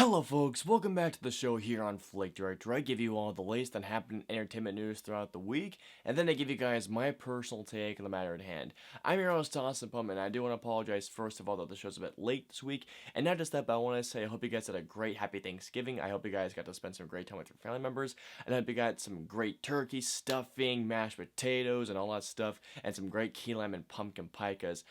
Hello folks, welcome back to the show here on FlickDirect, where I give you all the latest and happening entertainment news throughout the week, and then I give you guys my personal take on the matter at hand. I'm your host, Austin Putnam, and I do want to apologize first of all that the show's a bit late this week, and not just that, but I want to say I hope you guys had a great, happy Thanksgiving. I hope you guys got to spend some great time with your family members, and I hope you got some great turkey, stuffing, mashed potatoes, and all that stuff, and some great key lime and pumpkin pie, because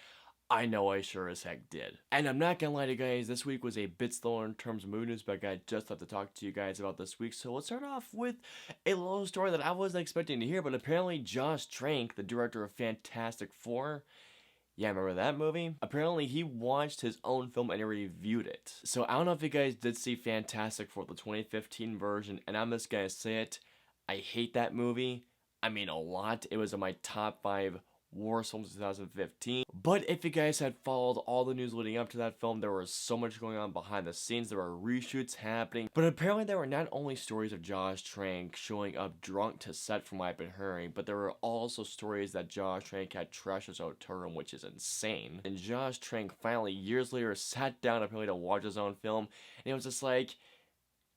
I know I sure as heck did. And I'm not gonna lie to you guys, this week was a bit slower in terms of movie news, but I just have to talk to you guys about this week. So let's start off with a little story that I wasn't expecting to hear, but apparently Josh Trank, the director of Fant4stic, yeah, remember that movie? Apparently he watched his own film and he reviewed it. So I don't know if you guys did see Fant4stic, the 2015 version, and I'm just gonna say it, I hate that movie. I mean a lot. It was in my top 5 worst films of 2015. But if you guys had followed all the news leading up to that film, there was so much going on behind the scenes. There were reshoots happening. But apparently there were not only stories of Josh Trank showing up drunk to set from what I've been hearing, but there were also stories that Josh Trank had trashed his hotel room, which is insane. And Josh Trank finally, years later, sat down apparently to watch his own film, and it was just like,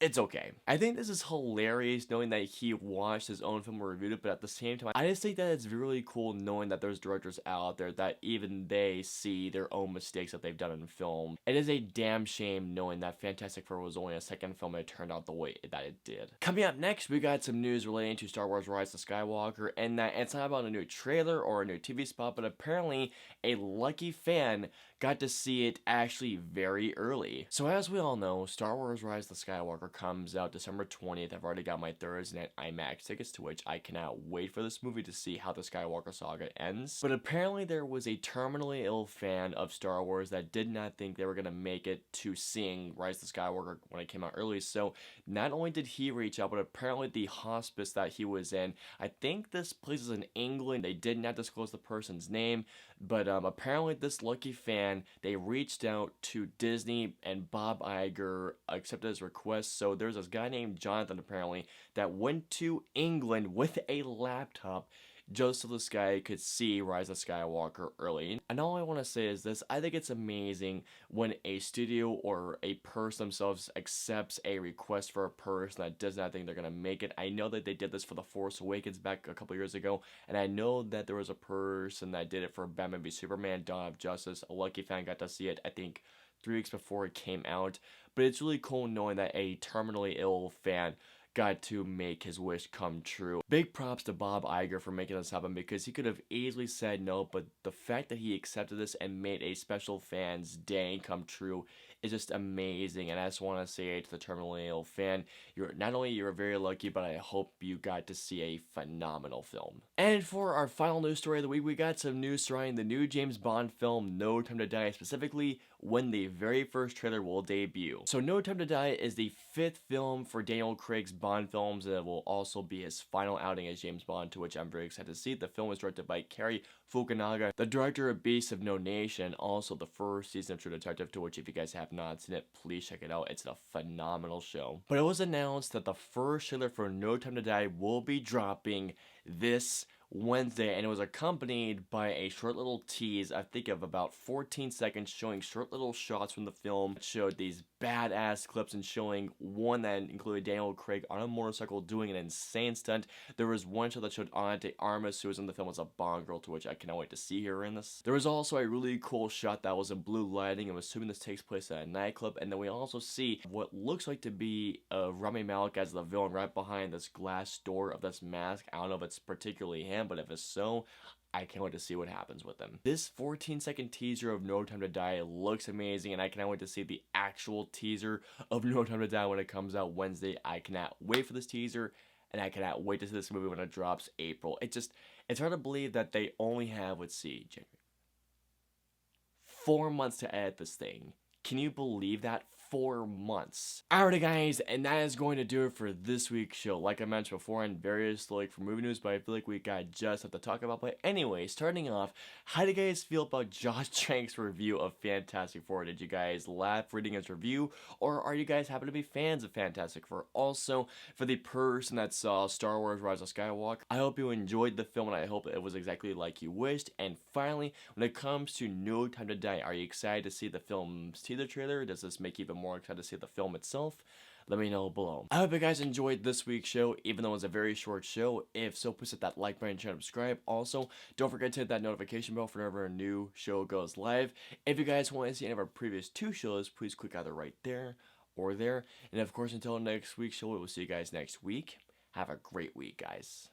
it's okay. I think this is hilarious knowing that he watched his own film and reviewed it, but at the same time, I just think that it's really cool knowing that there's directors out there that even they see their own mistakes that they've done in film. It is a damn shame knowing that Fantastic Four was only a second film and it turned out the way that it did. Coming up next, we got some news relating to Star Wars Rise of Skywalker, and that it's not about a new trailer or a new TV spot, but apparently a lucky fan got to see it actually very early. So as we all know, Star Wars Rise of Skywalker comes out December 20th. I've already got my Thursday night IMAX tickets, to which I cannot wait for this movie to see how the Skywalker saga ends. But apparently there was a terminally ill fan of Star Wars that did not think they were going to make it to seeing Rise of Skywalker when it came out early. So not only did he reach out, but apparently the hospice that he was in, I think this place is in England. They did not disclose the person's name, but apparently this lucky fan, they reached out to Disney and Bob Iger accepted his request. So there's this guy named Jonathan apparently that went to England with a laptop just so this guy could see Rise of Skywalker early. And all I want to say is this: I think it's amazing when a studio or a person themselves accepts a request for a person that does not think they're going to make it. I know that they did this for The Force Awakens back a couple years ago, and I know that there was a person that did it for Batman v Superman: Dawn of Justice. A lucky fan got to see it, I think, 3 weeks before it came out. But it's really cool knowing that a terminally ill fan got to make his wish come true. Big props to Bob Iger for making this happen, because he could have easily said no, but the fact that he accepted this and made a special fan's day come true is just amazing. And I just want to say to the terminally ill fan, you're very lucky, but I hope you got to see a phenomenal film. And for our final news story of the week, we got some news surrounding the new James Bond film No Time to Die, specifically when the very first trailer will debut. So No Time to Die is the 5th film for Daniel Craig's Bond films, and it will also be his final outing as James Bond, to which I'm very excited to see. The film is directed by Cary Fukunaga, the director of Beasts of No Nation, also the first season of True Detective, to which if you guys have not seen it, please check it out. It's a phenomenal show. But it was announced that the first trailer for No Time to Die will be dropping this Wednesday, and it was accompanied by a short little tease, I think of about 14 seconds, showing short little shots from the film. It showed these badass clips and showing one that included Daniel Craig on a motorcycle doing an insane stunt. There was one shot that showed Ana de Armas, who was in the film as a Bond girl, to which I cannot wait to see her in this. There was also a really cool shot that was in blue lighting. I'm assuming this takes place at a nightclub, and then we also see what looks like to be Rami Malek as the villain right behind this glass door of this mask. I don't know if it's particularly him, but if it's so, I can't wait to see what happens with him. This 14-second teaser of No Time to Die looks amazing, and I cannot wait to see the actual teaser of No Time to Die when it comes out Wednesday. I cannot wait for this teaser, and I cannot wait to see this movie when it drops April. It's hard to believe that they only have, let's see, January, 4 months to edit this thing. Can you believe that? 4 months. Alrighty guys, and that is going to do it for this week's show. Like I mentioned before, I'm very slow for movie news, but I feel like we got just have to talk about. But anyway, starting off, how do you guys feel about Josh Trank's review of Fantastic Four? Did you guys laugh reading his review, or are you guys happen to be fans of Fantastic Four? Also, for the person that saw Star Wars Rise of Skywalker, I hope you enjoyed the film, and I hope it was exactly like you wished. And finally, when it comes to No Time to Die, are you excited to see the film's teaser trailer? Does this make you even more more excited to see the film itself, let me know below. I hope you guys enjoyed this week's show, even though it's a very short show. If so, please hit that like button, share, and subscribe. Also, don't forget to hit that notification bell for whenever a new show goes live. If you guys want to see any of our previous 2 shows, please click either right there or there. And of course, until next week's show, we will see you guys next week. Have a great week, guys.